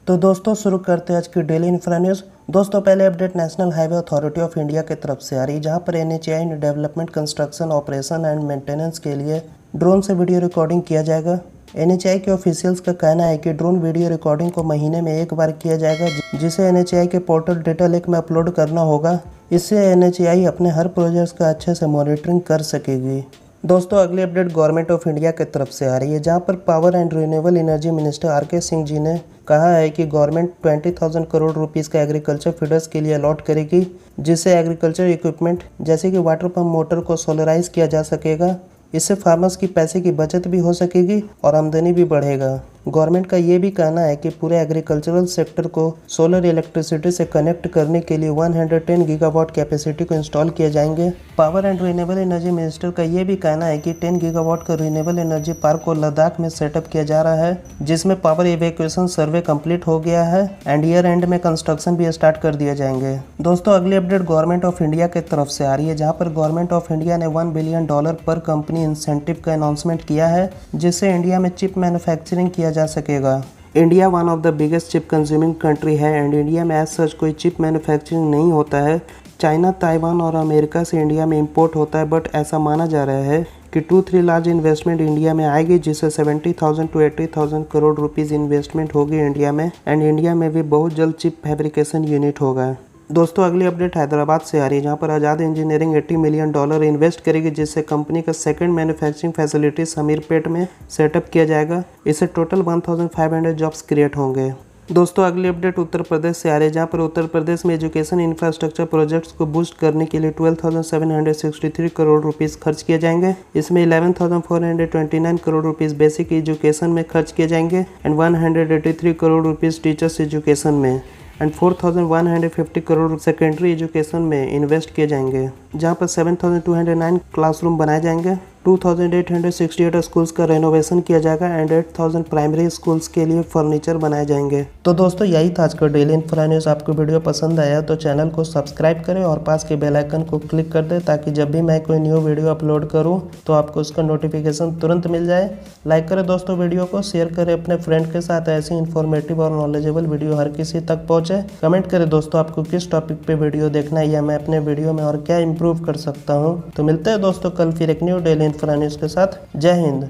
तो दोस्तों शुरू करते हैं आज की डेली इंफ्रा न्यूज़। दोस्तों पहले update national highway authority of India की तरफ से आ रही है, जहां पर NHAI ने development, construction, operation and maintenance के लिए ड्रोन से वीडियो रिकॉर्डिंग किया जाएगा। NHAI के ऑफिशियल्स का कहना है कि ड्रोन वीडियो रिकॉर्डिंग को महीने में एक बार किया जाएगा, जिसे NHAI के पोर्टल डेटा लेक में अपलोड करना होगा। इससे NHAI अपने हर प्रोजेक्ट्स का अच्छे से मॉनिटरिंग कर सकेगी। दोस्तों अगली अपडेट गवर्नमेंट ऑफ इंडिया की तरफ से आ रही है, जहां पर power and renewable energy minister RK Singh ji ने कहा है कि गवर्नमेंट 20,000 करोड़ रुपीस का एग्रीकल्चर फीडर्स के लिए अलॉट करेगी, जिससे एग्रीकल्चर इक्विपमेंट जैसे कि वाटर पंप मोटर को सोलराइज किया जा सकेगा। इससे फार्मर्स की पैसे की बचत भी हो सकेगी और आमदनी भी बढ़ेगा। गवर्नमेंट का ये भी कहना है कि पूरे एग्रीकल्चरल सेक्टर को सोलर इलेक्ट्रिसिटी से कनेक्ट करने के लिए 110 गीगावाट कैपेसिटी को इंस्टॉल किए जाएंगे। Power and renewable energy minister का ये भी कहना है कि 10 गीगावाट का रिन्यूएबल एनर्जी पार्क को लद्दाख में सेटअप किया जा रहा है, जिसमें पावर इवैक्यूएशन सर्वे कंप्लीट हो गया है एंड ईयर एंड में कंस्ट्रक्शन भी स्टार्ट कर दिए जाएंगे। दोस्तों अगली अपडेट गवर्नमेंट ऑफ इंडिया की तरफ से आ रही है, जहाँ पर गवर्नमेंट ऑफ इंडिया ने $1 बिलियन पर कंपनी इंसेंटिव का अनाउंसमेंट किया है, जिससे इंडिया में चिप मैन्युफैक्चरिंग किया जा सकेगा। India one of the biggest chip consuming country है एंड इंडिया में एज सच कोई चिप मैन्युफैक्चरिंग नहीं होता है। चाइना, ताइवान और अमेरिका से इंडिया में इंपोर्ट होता है, बट ऐसा माना जा रहा है कि 2-3 लार्ज इन्वेस्टमेंट इंडिया में आएगी, जिससे 70,000 to 80,000 करोड़ रुपीज़ इन्वेस्टमेंट होगी इंडिया में एंड इंडिया में भी बहुत जल्द चिप फैब्रिकेशन यूनिट होगा। दोस्तों अगली अपडेट हैदराबाद से आ रही है, जहां पर आज़ाद इंजीनियरिंग $80 मिलियन इन्वेस्ट करेगी, जिससे कंपनी का सेकंड मैन्युफैक्चरिंग फैसिलिटी समीरपेट में सेटअप किया जाएगा। इससे टोटल 1500 जॉब्स क्रिएट होंगे। दोस्तों अगली अपडेट उत्तर प्रदेश से आ रही है, जहां पर उत्तर प्रदेश में एजुकेशन इंफ्रास्ट्रक्चर प्रोजेक्ट्स को बूस्ट करने के लिए 12,763 करोड़ रुपीस खर्च किए जाएंगे। इसमें 11,429 करोड़ रुपीस बेसिक एजुकेशन में खर्च किए जाएंगे and 183 crore rupees teachers education में एंड 4,150 करोड़ सेकेंडरी एजुकेशन में इन्वेस्ट किए जाएंगे, जहां पर 7,209 क्लासरूम बनाए जाएंगे, 2,868 स्कूल्स का रेनोवेशन किया जाएगा एंड 8,000 प्राइमरी स्कूल्स के लिए फर्नीचर बनाए जाएंगे। तो दोस्तों यही था आज का डेली इंफ्रा न्यूज़। आपको वीडियो पसंद आया तो चैनल को सब्सक्राइब करें और पास के बेल आइकन को क्लिक कर दें, ताकि जब भी मैं कोई न्यू वीडियो अपलोड करूं तो आपको उसका नोटिफिकेशन तुरंत मिल जाए। लाइक करें दोस्तों वीडियो को, शेयर करें अपने फ्रेंड के साथ। ऐसी इन्फॉर्मेटिव और नॉलेजेबल वीडियो हर किसी तक पहुँचे। कमेंट करें दोस्तों आपको किस टॉपिक पे वीडियो देखना है या मैं अपने वीडियो में और क्या इम्प्रूव कर सकता हूँ। तो मिलते हैं दोस्तों कल फिर एक न्यू डेली इंफ्रा न्यूज़ के साथ। जय हिंद।